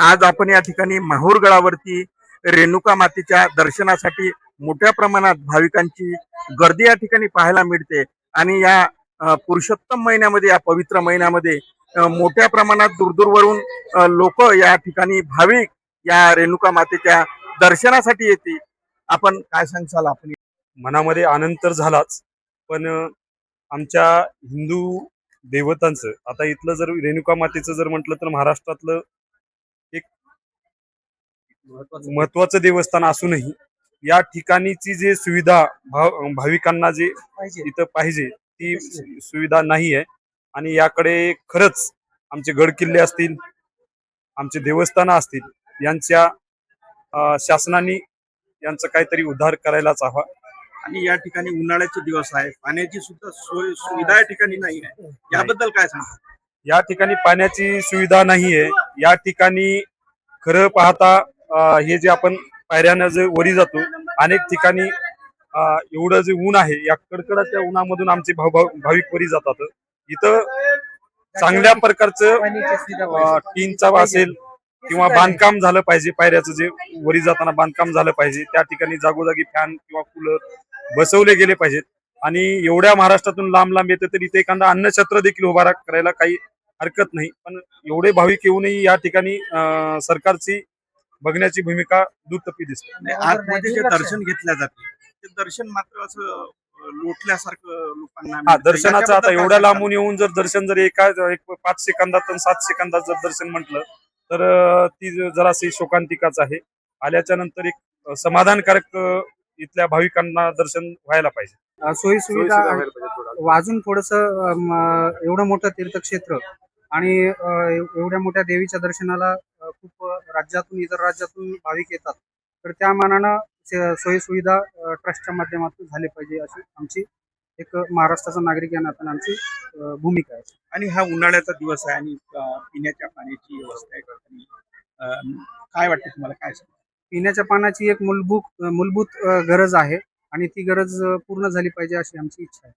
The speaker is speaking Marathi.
आज आपण या ठिकाणी माहूर गडावरती रेणुका मातेच्या दर्शनासाठी मोठ्या प्रमाणात भाविकांची गर्दी या ठिकाणी पाहायला मिळते आणि या पुरुषोत्तम महिन्यामध्ये, या पवित्र महिन्यामध्ये मोठ्या प्रमाणात दूरदूरवरून लोक या ठिकाणी भाविक या रेणुका मातेच्या दर्शनासाठी येते. आपण काय सांगसाल? आपण मनामध्ये आनंद तर झालाच, पण आमच्या हिंदू देवतांचं आता इथलं जर रेणुका मातेचं जर म्हटलं तर महाराष्ट्रातलं एक महत्वाचं देवस्थान असूनही या ठिकाणीची जे सुविधा भाविकांना जे इथं पाहिजे ती सुविधा नाही आहे. आणि याकडे खरंच आमचे गड किल्ले असतील, आमचे देवस्थान असतील, यांच्या शासनाने यांचा काहीतरी उद्धार करायलाच हवा. आणि या ठिकाणी उन्हाळ्याचे दिवस आहे, पाण्याची सुद्धा सोय सुविधा या ठिकाणी नाही आहे. याबद्दल काय सांगता? या ठिकाणी पाण्याची सुविधा नाहीये. या ठिकाणी खरं पाहता हे जे आपण पायऱ्यानं जे वरी जातो, अनेक ठिकाणी एवढं जे ऊन आहे, या कडकडाच्या उन्हामधून आमचे भाविक वरी जातात. इथं चांगल्या प्रकारचं टीनचा असेल किंवा बांधकाम झालं पाहिजे. पायऱ्याचं जे वरी जाताना बांधकाम झालं पाहिजे. त्या ठिकाणी जागोजागी फॅन किंवा कूलर बसवले गेले पाहिजेत. आणि एवढ्या महाराष्ट्रातून लांब लांब येतं तर इथे एखादा अन्नछत्र देखील उभा करायला काही हरकत नाही. पण एवढे भाविक येऊनही या ठिकाणी सरकारची बघण्याची भूमिका दुर्तपी दिसते. आतमध्ये जे दर्शन घेतल्या जाते ते दर्शन मात्र असं लोटल्यासारखं लोकांना दर्शनाचं आता एवढ्या लांबून येऊन जर दर्शन जर एक 5 सेकंदात 7 सेकंदात जर दर्शन म्हटलं तर ती जराशी शोकांतिकाच आहे. आल्याच्या नंतर एक समाधानकारक इथल्या भाविकांना दर्शन व्हायला पाहिजे. सोयी सुविधा वाजून थोडस एवढं मोठं तीर्थक्षेत्र आणि एवढ्या मोठ्या देवीच्या दर्शनाला खूप राज्यातून, इतर राज्यातून भाविक येतात, तर त्या मानानं सोयी सुविधा ट्रस्टच्या माध्यमातून झाली पाहिजे अशी आमची एक महाराष्ट्राचा नागरिक या नात्याने आमची भूमिका आहे. आणि हा उन्हाळ्याचा दिवस आहे आणि पिण्याच्या पाण्याची व्यवस्था आहे. काय वाटतं तुम्हाला? काय सांगा? पिण्याच्या पाण्याची एक मूलभूत गरज आहे आणि ती गरज पूर्ण झाली पाहिजे अशी आमची इच्छा आहे.